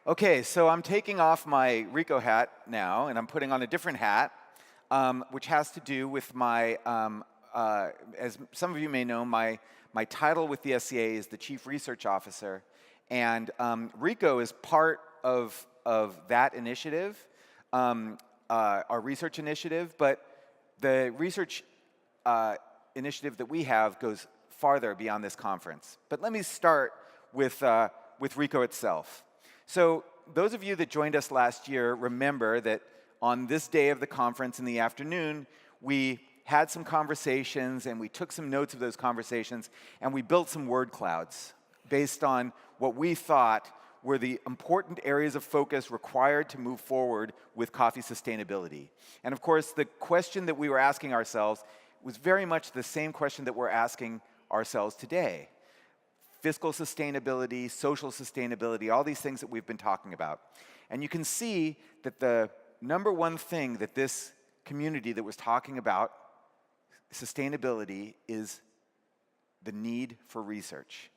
Okay, so I'm taking off my Rico hat now, and I'm putting on a different hat, which has to do with my, as some of you may know, my title with the SCA is the Chief Research Officer, and Rico is part of that initiative, our research initiative, but the research initiative that we have goes farther beyond this conference. But let me start with Rico itself. So those of you that joined us last year remember that on this day of the conference in the afternoon, we had some conversations and we took some notes of those conversations and we built some word clouds based on what we thought were the important areas of focus required to move forward with coffee sustainability. And of course, the question that we were asking ourselves was very much the same question that we're asking ourselves today. Fiscal sustainability, social sustainability, all these things that we've been talking about. And you can see that the number one thing that this community that was talking about sustainability is the need for research.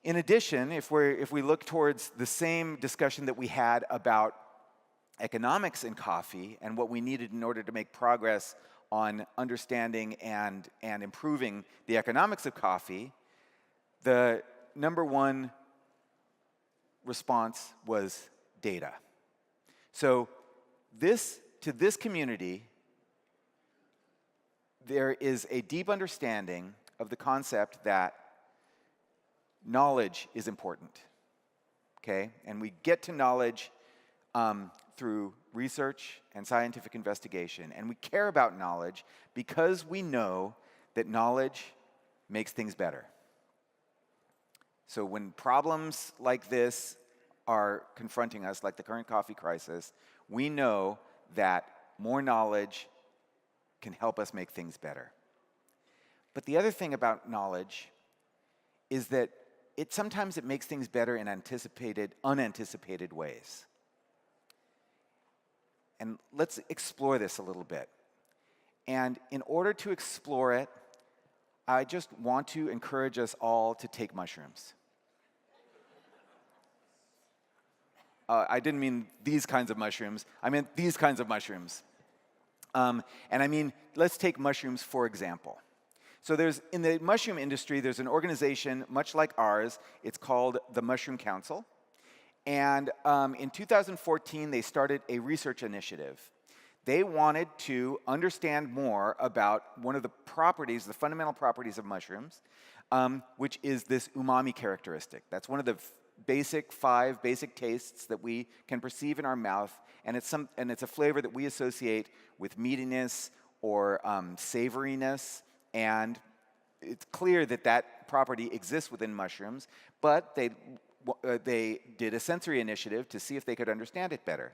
In addition, if we look towards the same discussion that we had about economics in coffee and what we needed in order to make progress on understanding and improving the economics of coffee, the number one response was data. So to this community, there is a deep understanding of the concept that knowledge is important, okay? And we get to knowledge through research and scientific investigation. And we care about knowledge because we know that knowledge makes things better. So when problems like this are confronting us, like the current coffee crisis, we know that more knowledge can help us make things better. But the other thing about knowledge is that sometimes it makes things better in unanticipated ways. And let's explore this a little bit. And in order to explore it, I just want to encourage us all to take mushrooms. I didn't mean these kinds of mushrooms. I meant these kinds of mushrooms. And I mean, let's take mushrooms for example. So in the mushroom industry, there's an organization much like ours. It's called the Mushroom Council. And in 2014, they started a research initiative. They wanted to understand more about one of the properties, the fundamental properties of mushrooms, which is this umami characteristic. That's one of the five basic tastes that we can perceive in our mouth, and it's a flavor that we associate with meatiness or savoriness, and it's clear that that property exists within mushrooms, but they did a sensory initiative to see if they could understand it better.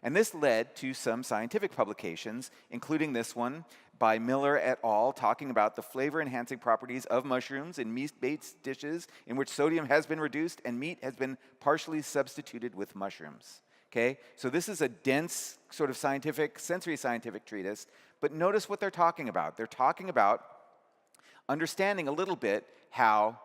And this led to some scientific publications, including this one by Miller et al., talking about the flavor-enhancing properties of mushrooms in meat-based dishes in which sodium has been reduced and meat has been partially substituted with mushrooms. Okay? So this is a dense sort of sensory scientific treatise, but notice what they're talking about. They're talking about understanding a little bit how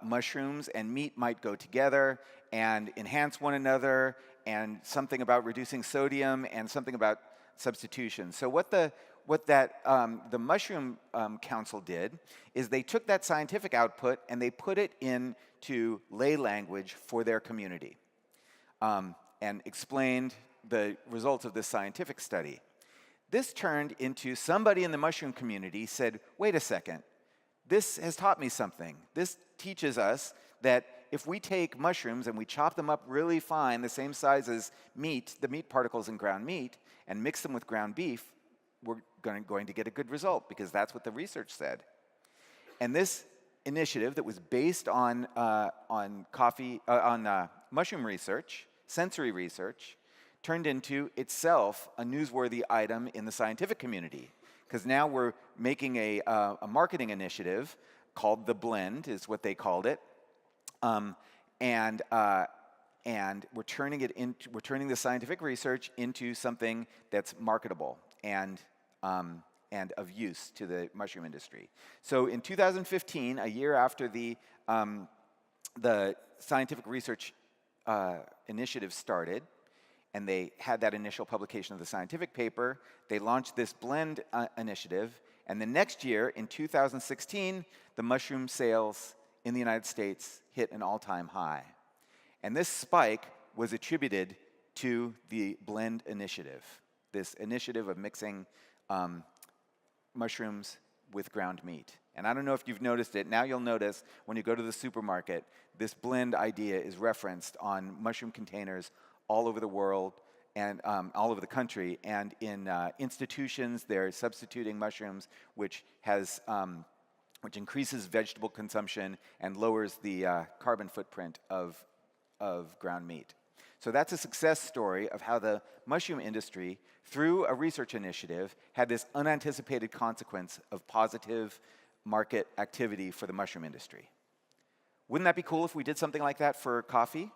mushrooms and meat might go together and enhance one another, and something about reducing sodium and something about substitution. So what the Mushroom Council did is they took that scientific output and they put it into lay language for their community and explained the results of this scientific study. This turned into somebody in the mushroom community said, wait a second, this has taught me something. This teaches us that if we take mushrooms and we chop them up really fine, the same size as meat, the meat particles in ground meat, and mix them with ground beef, we're going to get a good result because that's what the research said. And this initiative that was based on mushroom research, sensory research, turned into itself a newsworthy item in the scientific community. Because now we're making a marketing initiative called The Blend, is what they called it, and we're turning the scientific research into something that's marketable and of use to the mushroom industry. So in 2015, a year after the scientific research initiative started, and they had that initial publication of the scientific paper, they launched this blend initiative, and the next year, in 2016, the mushroom sales in the United States hit an all-time high. And this spike was attributed to the blend initiative, this initiative of mixing mushrooms with ground meat. And I don't know if you've noticed it. Now you'll notice when you go to the supermarket, this blend idea is referenced on mushroom containers all over the world and all over the country. And in institutions, they're substituting mushrooms, which increases vegetable consumption and lowers the carbon footprint of ground meat. So that's a success story of how the mushroom industry, through a research initiative, had this unanticipated consequence of positive market activity for the mushroom industry. Wouldn't that be cool if we did something like that for coffee?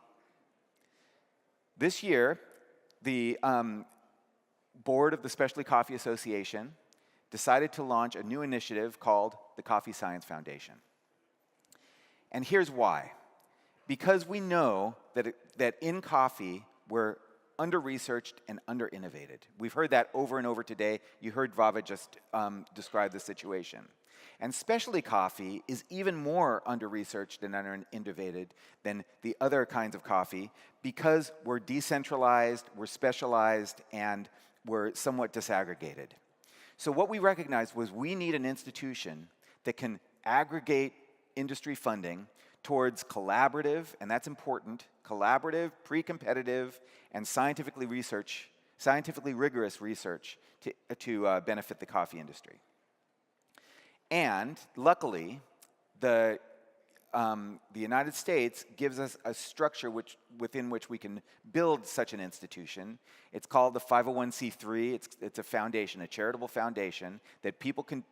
This year, the board of the Specialty Coffee Association decided to launch a new initiative called the Coffee Science Foundation. And here's why. Because we know that in coffee, we're under-researched and under-innovated. We've heard that over and over today. You heard Vava just describe the situation. And specialty coffee is even more under-researched and under-innovated than the other kinds of coffee because we're decentralized, we're specialized, and we're somewhat disaggregated. So what we recognized was we need an institution that can aggregate industry funding towards collaborative, and that's important, collaborative, pre-competitive, and scientifically rigorous research to benefit the coffee industry. And luckily, the United States gives us a structure within which we can build such an institution. It's called the 501c3. It's a foundation, a charitable foundation that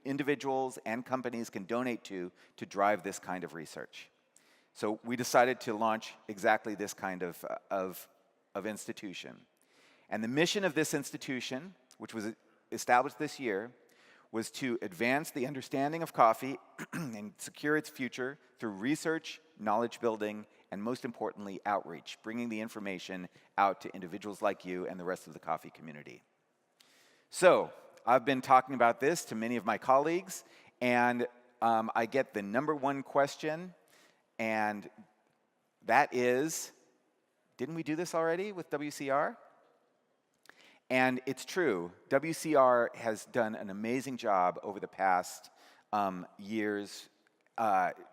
individuals and companies can donate to drive this kind of research. So we decided to launch exactly this kind of institution. And the mission of this institution, which was established this year, was to advance the understanding of coffee and secure its future through research, knowledge building, and most importantly, outreach, bringing the information out to individuals like you and the rest of the coffee community. So I've been talking about this to many of my colleagues, and I get the number one question, and that is, didn't we do this already with WCR? And it's true, WCR has done an amazing job over the past years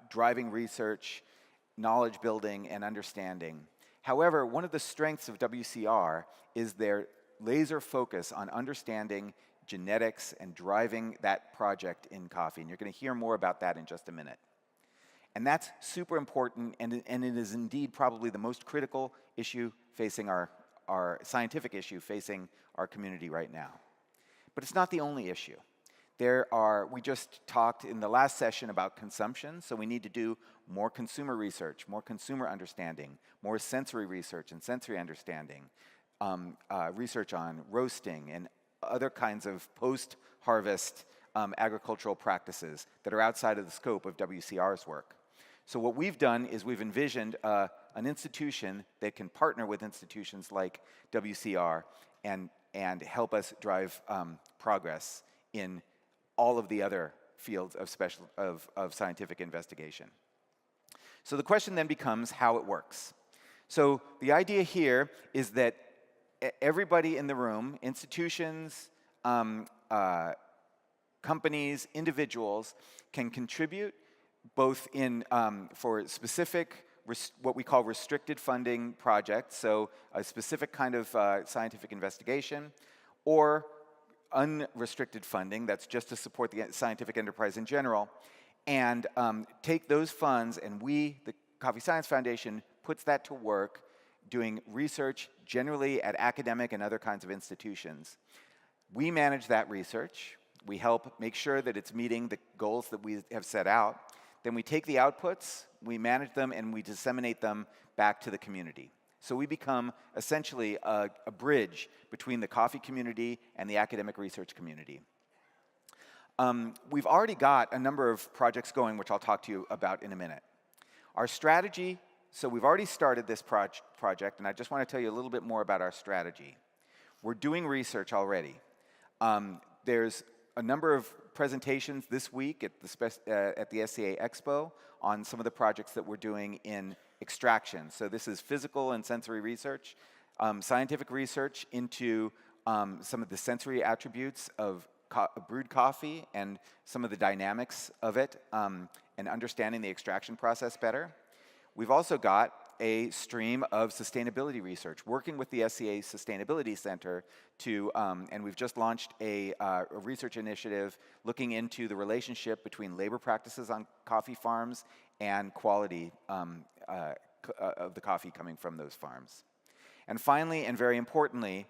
driving research, knowledge building, and understanding. However, one of the strengths of WCR is their laser focus on understanding genetics and driving that project in coffee. And you're going to hear more about that in just a minute. And that's super important, and it is indeed probably the most critical issue facing our scientific issue facing our community right now. But it's not the only issue. We just talked in the last session about consumption, so we need to do more consumer research, more consumer understanding, more sensory research and sensory understanding, research on roasting and other kinds of post-harvest agricultural practices that are outside of the scope of WCR's work. So what we've done is we've envisioned an institution that can partner with institutions like WCR and help us drive progress in all of the other fields of scientific investigation. So the question then becomes how it works. So the idea here is that everybody in the room, institutions, companies, individuals, can contribute both for specific what we call restricted funding projects, so a specific kind of scientific investigation, or unrestricted funding that's just to support the scientific enterprise in general, and take those funds, and the Coffee Science Foundation, puts that to work doing research generally at academic and other kinds of institutions. We manage that research. We help make sure that it's meeting the goals that we have set out. Then we take the outputs, we manage them, and we disseminate them back to the community. So we become essentially a bridge between the coffee community and the academic research community. We've already got a number of projects going, which I'll talk to you about in a minute. Our strategy so we've already started this project, and I just want to tell you a little bit more about our strategy. We're doing research already. There's a number of presentations this week at the SCA Expo on some of the projects that we're doing in extraction. So this is physical and sensory research, scientific research into some of the sensory attributes of brewed coffee and some of the dynamics of it, and understanding the extraction process better. We've also got a stream of sustainability research, working with the SCA Sustainability Center to, and we've just launched a research initiative looking into the relationship between labor practices on coffee farms and quality of the coffee coming from those farms. And finally, and very importantly,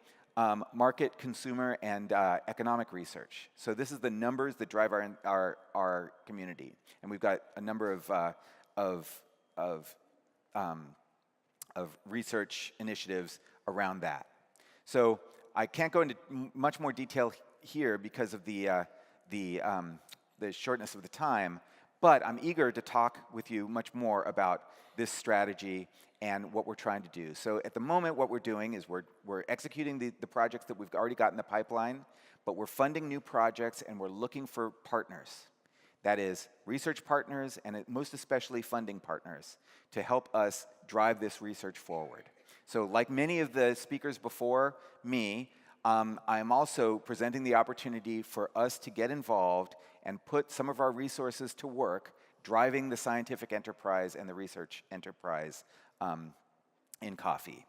market, consumer, and economic research. So this is the numbers that drive our community, and we've got a number of research initiatives around that. So I can't go into much more detail here because of the shortness of the time, but I'm eager to talk with you much more about this strategy and what we're trying to do. So at the moment, what we're doing is we're executing the projects that we've already got in the pipeline, but we're funding new projects and we're looking for partners. That is, research partners and most especially funding partners to help us drive this research forward. So like many of the speakers before me, I'm also presenting the opportunity for us to get involved and put some of our resources to work driving the scientific enterprise and the research enterprise in coffee.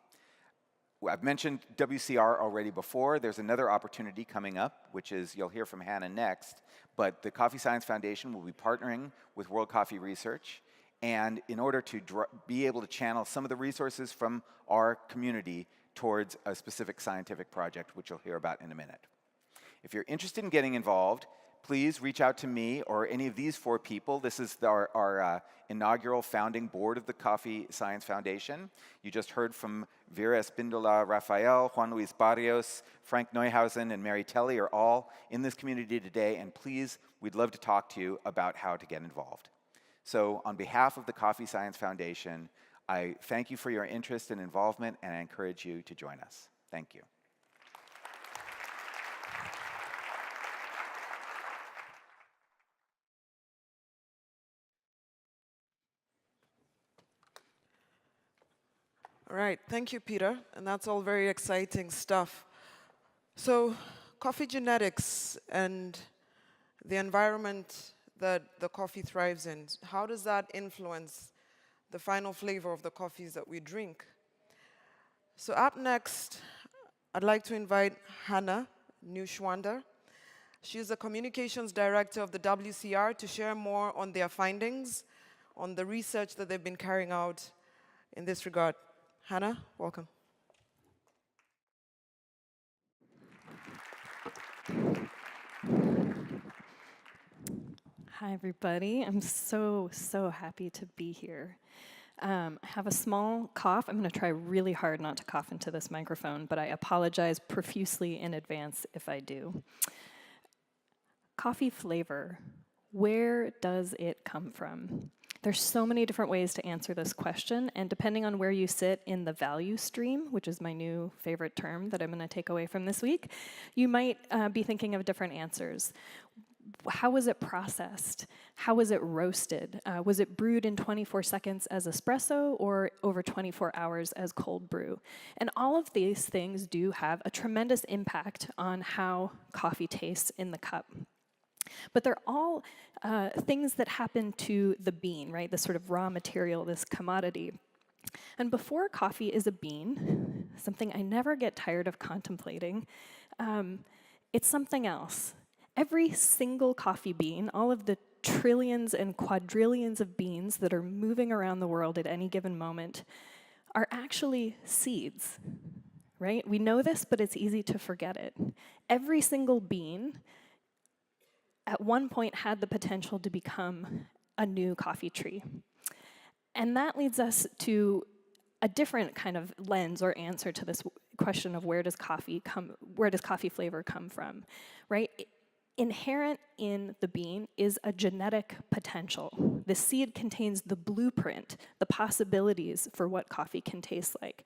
I've mentioned WCR already before. There's another opportunity coming up, which is, you'll hear from Hanna next, but the Coffee Science Foundation will be partnering with World Coffee Research, and in order to be able to channel some of the resources from our community towards a specific scientific project, which you'll hear about in a minute. If you're interested in getting involved, please reach out to me or any of these four people. This is our inaugural founding board of the Coffee Science Foundation. You just heard from Vera Espindola Rafael, Juan Luis Barrios, Frank Neuhausen, and Mary Telly are all in this community today, and please, we'd love to talk to you about how to get involved. So on behalf of the Coffee Science Foundation, I thank you for your interest and involvement, and I encourage you to join us. Thank you. All right, thank you, Peter, and that's all very exciting stuff. So, coffee genetics and the environment that the coffee thrives in, how does that influence the final flavor of the coffees that we drink? So up next, I'd like to invite Hanna Neuschwander. She's the communications director of the WCR to share more on their findings, on the research that they've been carrying out in this regard. Hanna, welcome. Hi, everybody. I'm so happy to be here. I have a small cough. I'm going to try really hard not to cough into this microphone, but I apologize profusely in advance if I do. Coffee flavor, where does it come from? There's so many different ways to answer this question, and depending on where you sit in the value stream, which is my new favorite term that I'm going to take away from this week, you might be thinking of different answers. How was it processed? How was it roasted? Was it brewed in 24 seconds as espresso or over 24 hours as cold brew? And all of these things do have a tremendous impact on how coffee tastes in the cup. But they're all things that happen to the bean, right? This sort of raw material, this commodity. And before coffee is a bean, something I never get tired of contemplating, it's something else. Every single coffee bean, all of the trillions and quadrillions of beans that are moving around the world at any given moment are actually seeds, right? We know this, but it's easy to forget it. Every single bean at one point had the potential to become a new coffee tree. And that leads us to a different kind of lens or answer to this question of where does coffee flavor come from, right? Inherent in the bean is a genetic potential. The seed contains the blueprint, the possibilities for what coffee can taste like.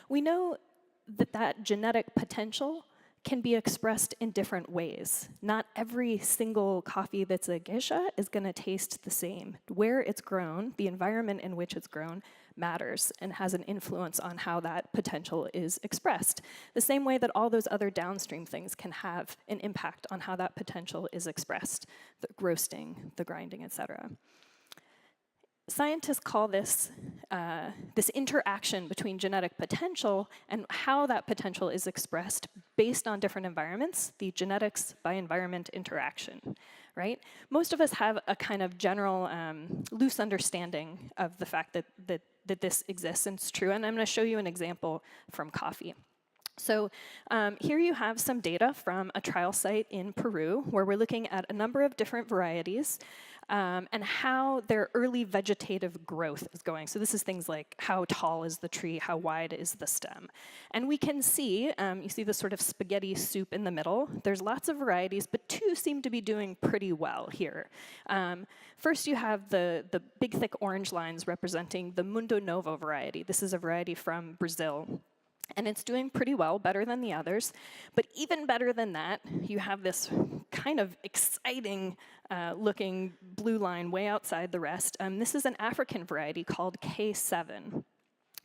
We know that that genetic potential can be expressed in different ways. Not every single coffee that's a geisha is going to taste the same. Where it's grown, the environment in which it's grown, matters and has an influence on how that potential is expressed. The same way that all those other downstream things can have an impact on how that potential is expressed, the roasting, the grinding, etc. Scientists call this this interaction between genetic potential and how that potential is expressed based on different environments, the genetics by environment interaction, right? Most of us have a kind of general loose understanding of the fact that this exists and it's true, and I'm going to show you an example from coffee. So here you have some data from a trial site in Peru where we're looking at a number of different varieties and how their early vegetative growth is going. So this is things like how tall is the tree, how wide is the stem. And we can see, you see this sort of spaghetti soup in the middle. There's lots of varieties, but two seem to be doing pretty well here. First, you have the big, thick orange lines representing the Mundo Novo variety. This is a variety from Brazil. And it's doing pretty well, better than the others. But even better than that, you have this kind of exciting looking blue line way outside the rest. This is an African variety called K7.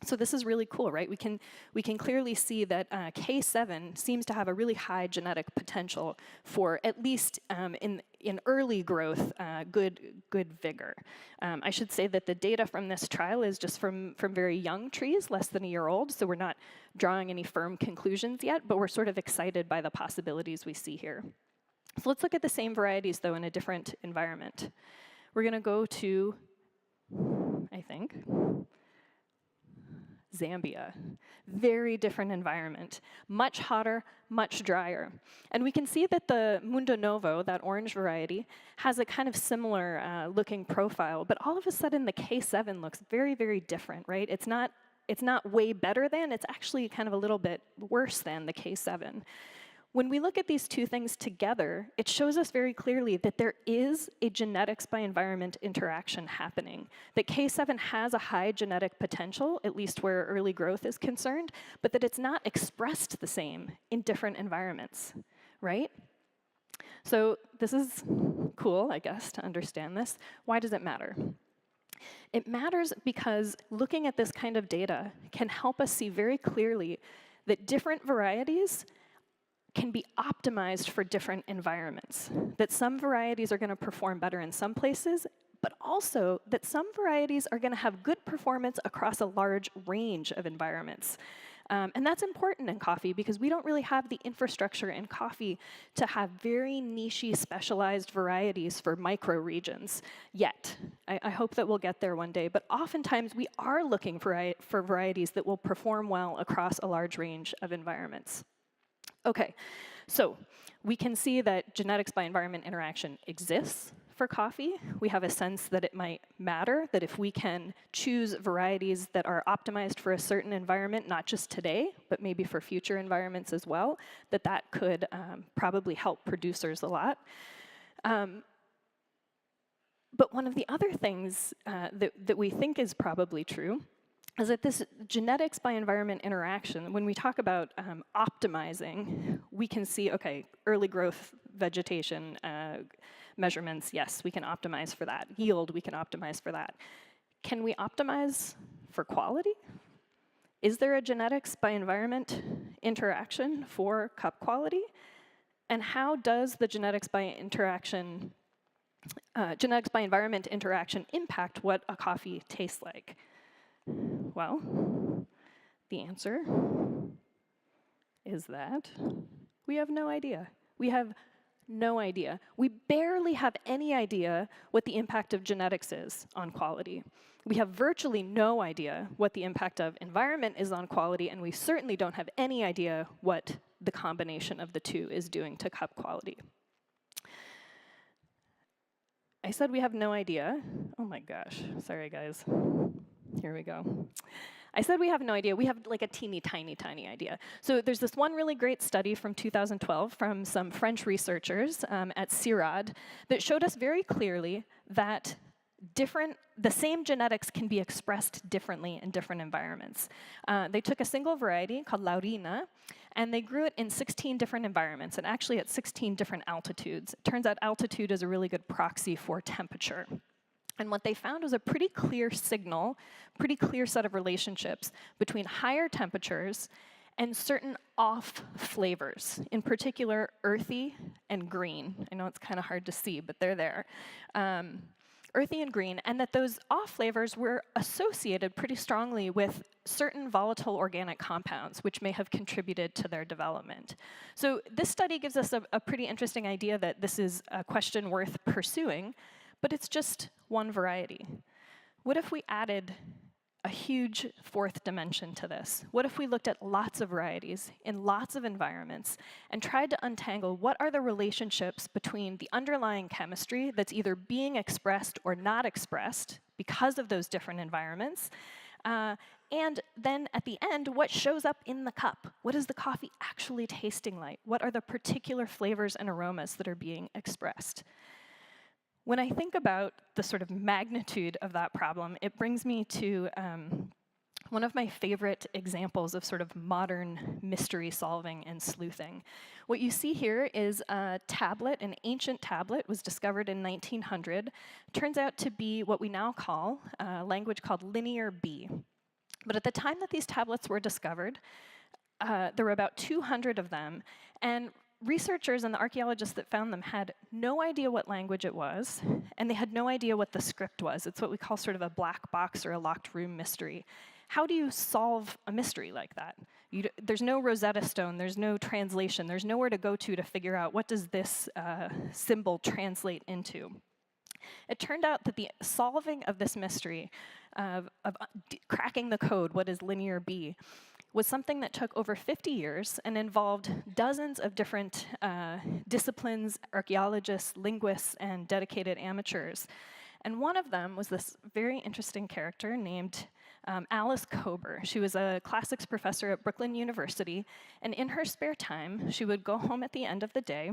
So this is really cool, right? We can clearly see that K7 seems to have a really high genetic potential for, at least in early growth, good vigor. I should say that the data from this trial is just from very young trees, less than a year old, so we're not drawing any firm conclusions yet, but we're sort of excited by the possibilities we see here. So let's look at the same varieties, though, in a different environment. We're going to go to, I think, Zambia. Very different environment. Much hotter, much drier. And we can see that the Mundo Novo, that orange variety, has a kind of similar looking profile, but all of a sudden the K7 looks very, very different, right? It's not way better than, it's actually kind of a little bit worse than the K7. When we look at these two things together, it shows us very clearly that there is a genetics by environment interaction happening. That K7 has a high genetic potential, at least where early growth is concerned, but that it's not expressed the same in different environments, right? So this is cool, I guess, to understand this. Why does it matter? It matters because looking at this kind of data can help us see very clearly that different varieties can be optimized for different environments. That some varieties are going to perform better in some places, but also that some varieties are going to have good performance across a large range of environments. And that's important in coffee because we don't really have the infrastructure in coffee to have very niche-y, specialized varieties for micro-regions yet. I hope that we'll get there one day, but oftentimes we are looking for varieties that will perform well across a large range of environments. Okay, so we can see that genetics by environment interaction exists for coffee. We have a sense that it might matter, that if we can choose varieties that are optimized for a certain environment, not just today, but maybe for future environments as well, that that could probably help producers a lot. But one of the other things that we think is probably true is that this genetics by environment interaction, when we talk about optimizing, we can see, okay, early growth vegetation measurements, yes, we can optimize for that. Yield, we can optimize for that. Can we optimize for quality? Is there a genetics by environment interaction for cup quality? And how does the genetics by environment interaction impact what a coffee tastes like? Well, the answer is that we have no idea. We have no idea. We barely have any idea what the impact of genetics is on quality. We have virtually no idea what the impact of environment is on quality, and we certainly don't have any idea what the combination of the two is doing to cup quality. I said we have no idea. Oh my gosh, sorry guys. Here we go. I said we have no idea. We have like a teeny tiny idea. So there's this one really great study from 2012 from some French researchers at CIRAD that showed us very clearly that the same genetics can be expressed differently in different environments. They took a single variety called Laurina, and they grew it in 16 different environments, and actually at 16 different altitudes. It turns out altitude is a really good proxy for temperature. And what they found was a pretty clear signal, pretty clear set of relationships between higher temperatures and certain off flavors, in particular earthy and green. I know it's kind of hard to see, but they're there. Earthy and green, and that those off flavors were associated pretty strongly with certain volatile organic compounds, which may have contributed to their development. So this study gives us a pretty interesting idea that this is a question worth pursuing, but it's just one variety. What if we added a huge fourth dimension to this? What if we looked at lots of varieties in lots of environments and tried to untangle what are the relationships between the underlying chemistry that's either being expressed or not expressed because of those different environments, and then at the end, what shows up in the cup? What is the coffee actually tasting like? What are the particular flavors and aromas that are being expressed? When I think about the sort of magnitude of that problem, it brings me to one of my favorite examples of sort of modern mystery solving and sleuthing. What you see here is a tablet, an ancient tablet, was discovered in 1900. Turns out to be what we now call a language called Linear B. But at the time that these tablets were discovered, there were about 200 of them, and researchers and the archaeologists that found them had no idea what language it was, and they had no idea what the script was. It's what we call sort of a black box or a locked room mystery. How do you solve a mystery like that? There's no Rosetta Stone, there's no translation, there's nowhere to go to figure out what does this symbol translate into. It turned out that the solving of this mystery, of cracking the code, what is Linear B, was something that took over 50 years and involved dozens of different disciplines, archaeologists, linguists, and dedicated amateurs. And one of them was this very interesting character named Alice Kober. She was a classics professor at Brooklyn University, and in her spare time, she would go home at the end of the day.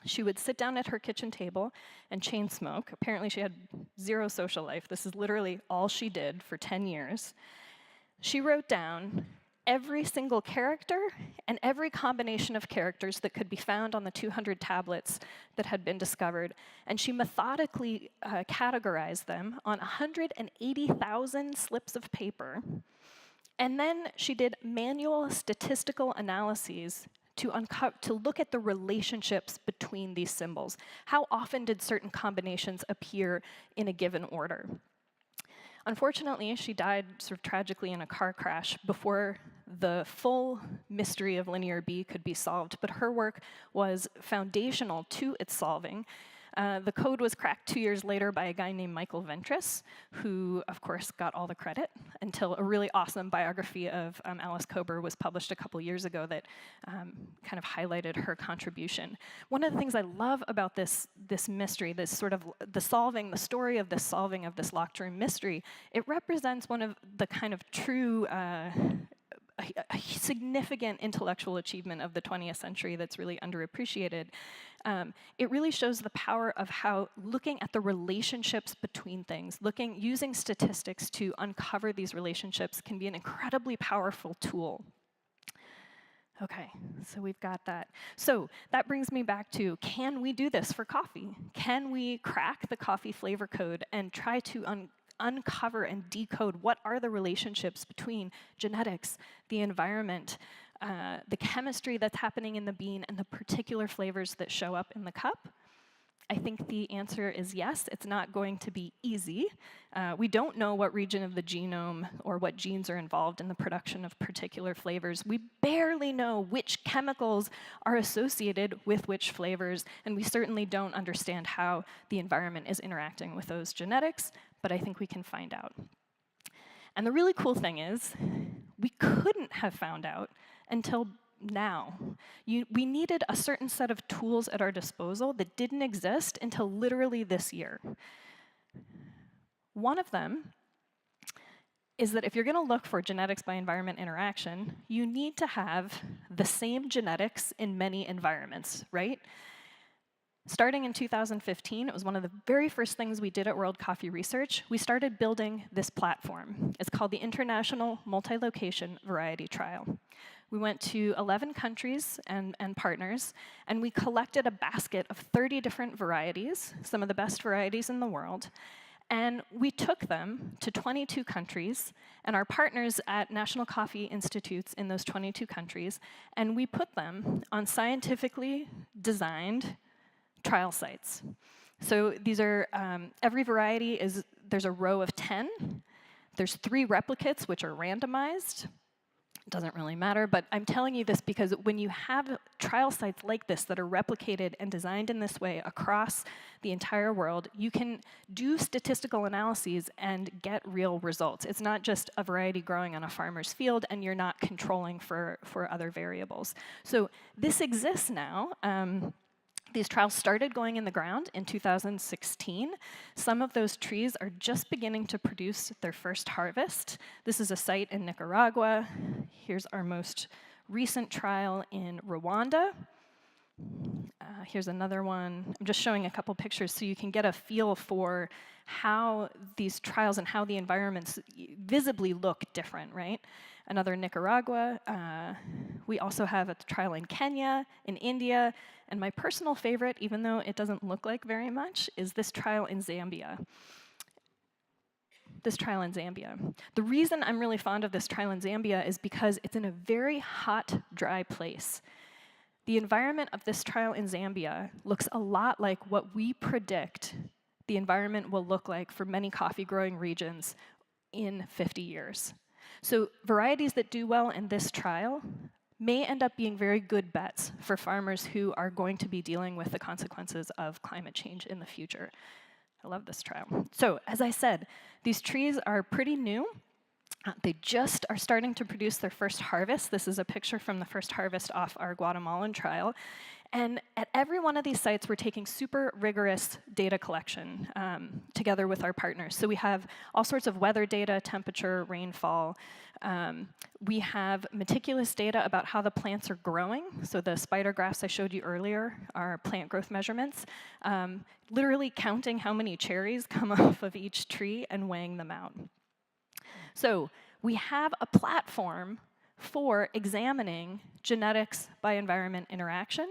She would sit down at her kitchen table and chain smoke. Apparently, she had zero social life. This is literally all she did for 10 years. She wrote down every single character and every combination of characters that could be found on the 200 tablets that had been discovered, and she methodically categorized them on 180,000 slips of paper. And then she did manual statistical analyses to look at the relationships between these symbols. How often did certain combinations appear in a given order? Unfortunately, she died sort of tragically in a car crash before the full mystery of Linear B could be solved, but her work was foundational to its solving. The code was cracked 2 years later by a guy named Michael Ventris, who, of course, got all the credit until a really awesome biography of Alice Kober was published a couple years ago that kind of highlighted her contribution. One of the things I love about this mystery, this sort of the story of the solving of this locked room mystery, it represents one of the kind of true a significant intellectual achievement of the 20th century that's really underappreciated. It really shows the power of how looking at the relationships between things, using statistics to uncover these relationships can be an incredibly powerful tool. Okay, so we've got that. So that brings me back to, can we do this for coffee? Can we crack the coffee flavor code and try to uncover and decode what are the relationships between genetics, the environment, the chemistry that's happening in the bean, and the particular flavors that show up in the cup? I think the answer is yes. It's not going to be easy. We don't know what region of the genome or what genes are involved in the production of particular flavors. We barely know which chemicals are associated with which flavors, and we certainly don't understand how the environment is interacting with those genetics, but I think we can find out. And the really cool thing is, we couldn't have found out until now. We needed a certain set of tools at our disposal that didn't exist until literally this year. One of them is that if you're going to look for genetics by environment interaction, you need to have the same genetics in many environments, right? Starting in 2015, it was one of the very first things we did at World Coffee Research. We started building this platform. It's called the International Multi-Location Variety Trial. We went to 11 countries and partners, and we collected a basket of 30 different varieties, some of the best varieties in the world. And we took them to 22 countries, and our partners at National Coffee Institutes in those 22 countries, and we put them on scientifically designed trial sites. So these are, every variety is, there's a row of 10. There's 3 replicates, which are randomized. It doesn't really matter, but I'm telling you this because when you have trial sites like this that are replicated and designed in this way across the entire world, you can do statistical analyses and get real results. It's not just a variety growing on a farmer's field and you're not controlling for other variables. So this exists now. These trials started going in the ground in 2016. Some of those trees are just beginning to produce their first harvest. This is a site in Nicaragua. Here's our most recent trial in Rwanda. Here's another one. I'm just showing a couple pictures so you can get a feel for how these trials and how the environments visibly look different, right? Another Nicaragua. We also have a trial in Kenya, in India, and my personal favorite, even though it doesn't look like very much, is this trial in Zambia. This trial in Zambia. The reason I'm really fond of this trial in Zambia is because it's in a very hot, dry place. The environment of this trial in Zambia looks a lot like what we predict the environment will look like for many coffee-growing regions in 50 years. So varieties that do well in this trial may end up being very good bets for farmers who are going to be dealing with the consequences of climate change in the future. I love this trial. So as I said, these trees are pretty new. They just are starting to produce their first harvest. This is a picture from the first harvest off our Guatemalan trial. And at every one of these sites, we're taking super rigorous data collection together with our partners. So we have all sorts of weather data, temperature, rainfall. We have meticulous data about how the plants are growing. So the spider graphs I showed you earlier are plant growth measurements, literally counting how many cherries come off of each tree and weighing them out. So we have a platform for examining genetics by environment interaction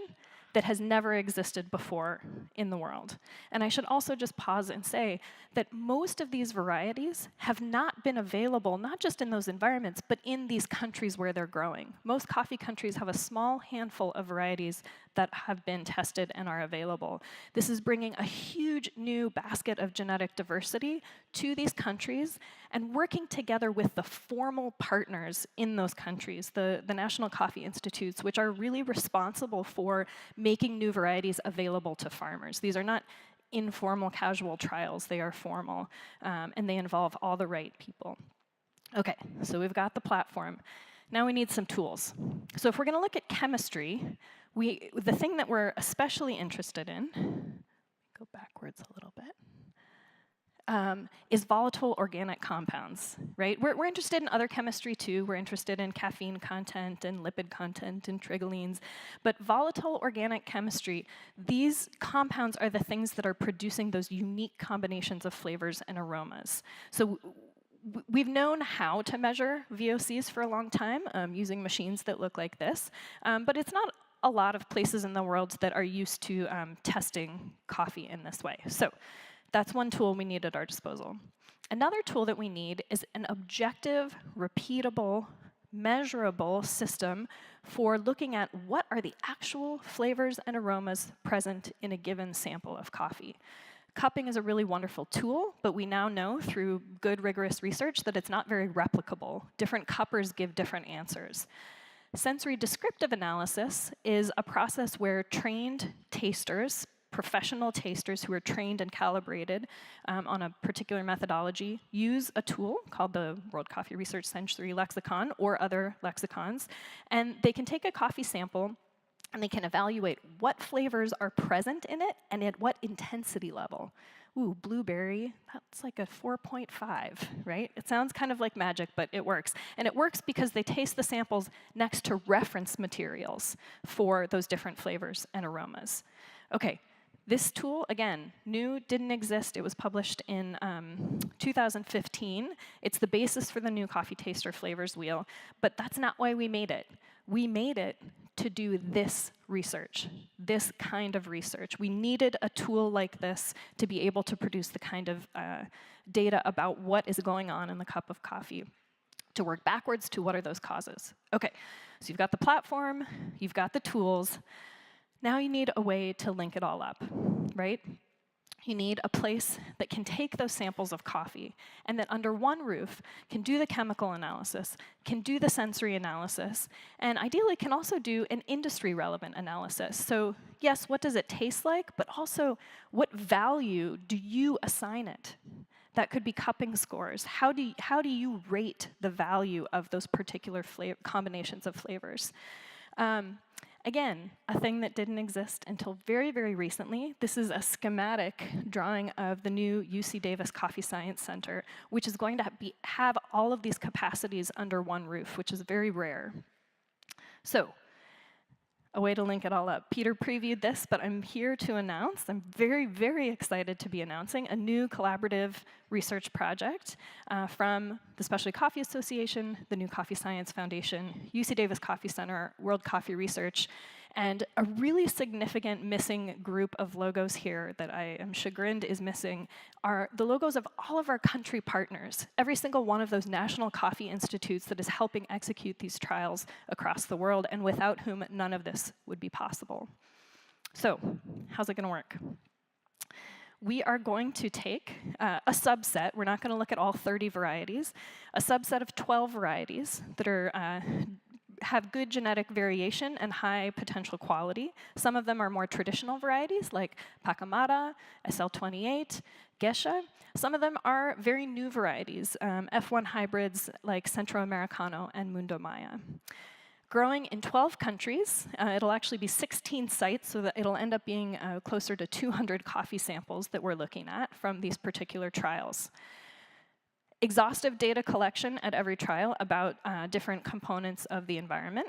that has never existed before in the world. And I should also just pause and say that most of these varieties have not been available, not just in those environments, but in these countries where they're growing. Most coffee countries have a small handful of varieties that have been tested and are available. This is bringing a huge new basket of genetic diversity to these countries and working together with the formal partners in those countries, the National Coffee Institutes, which are really responsible for making new varieties available to farmers. These are not informal, casual trials. They are formal, and they involve all the right people. Okay, so we've got the platform. Now we need some tools. So if we're going to look at chemistry, the thing that we're especially interested in, go backwards a little bit, is volatile organic compounds, right? We're interested in other chemistry too. We're interested in caffeine content and lipid content and triglycines. But volatile organic chemistry, these compounds are the things that are producing those unique combinations of flavors and aromas. So we've known how to measure VOCs for a long time using machines that look like this, but it's not a lot of places in the world that are used to testing coffee in this way. So that's one tool we need at our disposal. Another tool that we need is an objective, repeatable, measurable system for looking at what are the actual flavors and aromas present in a given sample of coffee. Cupping is a really wonderful tool, but we now know through good, rigorous research that it's not very replicable. Different cuppers give different answers. Sensory descriptive analysis is a process where trained tasters, professional tasters who are trained and calibrated on a particular methodology, use a tool called the World Coffee Research Sensory Lexicon or other lexicons, and they can take a coffee sample and they can evaluate what flavors are present in it and at what intensity level. Ooh, blueberry, that's like a 4.5, right? It sounds kind of like magic, but it works. And it works because they taste the samples next to reference materials for those different flavors and aromas. Okay, this tool, again, new, didn't exist. It was published in 2015. It's the basis for the new coffee taster flavors wheel, but that's not why we made it. We made it to do this research, this kind of research. We needed a tool like this to be able to produce the kind of data about what is going on in the cup of coffee, to work backwards to what are those causes. Okay, so you've got the platform, you've got the tools. Now you need a way to link it all up, right? You need a place that can take those samples of coffee and that under one roof can do the chemical analysis, can do the sensory analysis, and ideally can also do an industry-relevant analysis. So yes, what does it taste like, but also what value do you assign it? That could be cupping scores. How do you rate the value of those particular combinations of flavors? Again, a thing that didn't exist until very, very recently. This is a schematic drawing of the new UC Davis Coffee Science Center, which is going to have all of these capacities under one roof, which is very rare. So, a way to link it all up. Peter previewed this, but I'm here to announce, I'm very, very excited to be announcing a new collaborative research project from the Specialty Coffee Association, the New Coffee Science Foundation, UC Davis Coffee Center, World Coffee Research, and a really significant missing group of logos here that I am chagrined is missing are the logos of all of our country partners, every single one of those national coffee institutes that is helping execute these trials across the world, and without whom none of this would be possible. So, how's it going to work? We are going to take a subset, we're not going to look at all 30 varieties, a subset of 12 varieties that are have good genetic variation and high potential quality. Some of them are more traditional varieties like Pacamara, SL28, Gesha. Some of them are very new varieties, F1 hybrids like Centro Americano and Mundo Maya. Growing in 12 countries, it'll actually be 16 sites, so that it'll end up being closer to 200 coffee samples that we're looking at from these particular trials. Exhaustive data collection at every trial about different components of the environment.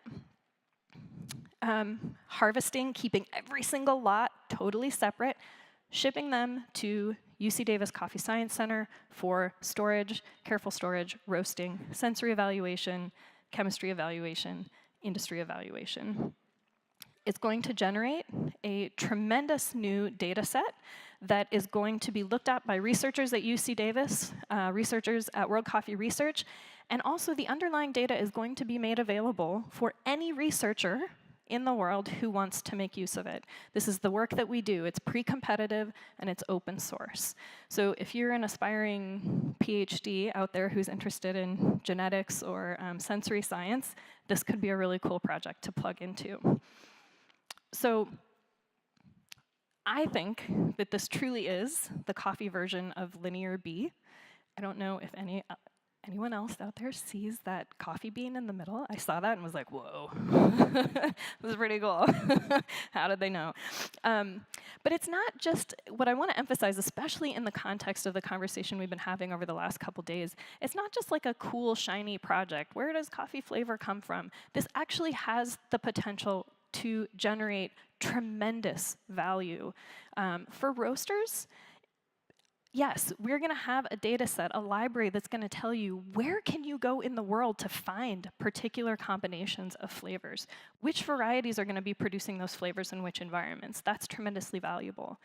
Harvesting, keeping every single lot totally separate, shipping them to UC Davis Coffee Science Center for storage, careful storage, roasting, sensory evaluation, chemistry evaluation, industry evaluation. It's going to generate a tremendous new data set that is going to be looked at by researchers at UC Davis, researchers at World Coffee Research, and also the underlying data is going to be made available for any researcher in the world who wants to make use of it. This is the work that we do. It's pre-competitive and it's open source. So if you're an aspiring PhD out there who's interested in genetics or sensory science, this could be a really cool project to plug into. So I think that this truly is the coffee version of linear B. I don't know if anyone else out there sees that coffee bean in the middle. I saw that and was like, whoa. It was pretty cool. How did they know? But it's not just, what I want to emphasize, especially in the context of the conversation we've been having over the last couple days, it's not just like a cool, shiny project. Where does coffee flavor come from? This actually has the potential to generate tremendous value. For roasters, yes, we're going to have a data set, a library that's going to tell you where can you go in the world to find particular combinations of flavors. Which varieties are going to be producing those flavors in which environments. That's tremendously valuable.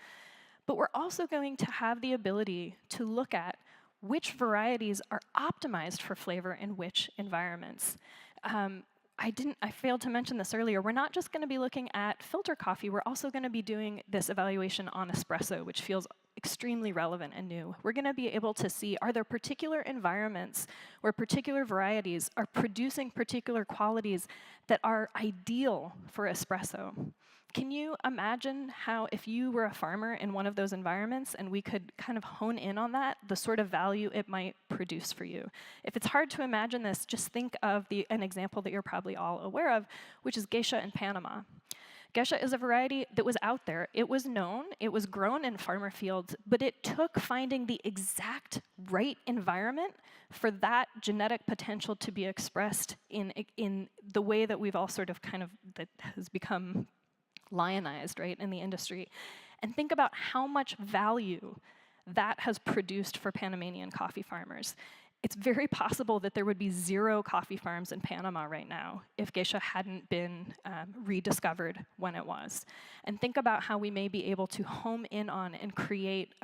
But we're also going to have the ability to look at which varieties are optimized for flavor in which environments. I failed to mention this earlier. We're not just going to be looking at filter coffee. We're also going to be doing this evaluation on espresso, which feels extremely relevant and new. We're going to be able to see, are there particular environments where particular varieties are producing particular qualities that are ideal for espresso? Can you imagine how, if you were a farmer in one of those environments and we could kind of hone in on that, the sort of value it might produce for you? If it's hard to imagine this, just think of an example that you're probably all aware of, which is geisha in Panama. Gesha is a variety that was out there. It was known, it was grown in farmer fields, but it took finding the exact right environment for that genetic potential to be expressed in the way that we've all sort of that has become lionized, right, in the industry. And think about how much value that has produced for Panamanian coffee farmers. It's very possible that there would be 0 coffee farms in Panama right now if geisha hadn't been rediscovered when it was. And think about how we may be able to home in on and create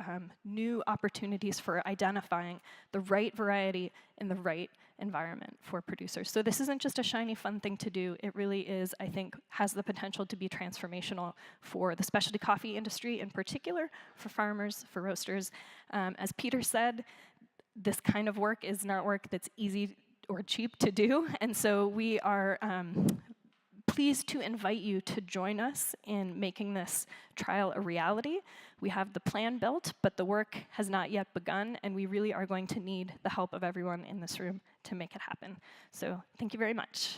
new opportunities for identifying the right variety in the right environment for producers. So this isn't just a shiny, fun thing to do. It really is, I think, has the potential to be transformational for the specialty coffee industry in particular, for farmers, for roasters. As Peter said, this kind of work is not work that's easy or cheap to do, and so we are pleased to invite you to join us in making this trial a reality. We have the plan built, but the work has not yet begun, and we really are going to need the help of everyone in this room to make it happen. So thank you very much.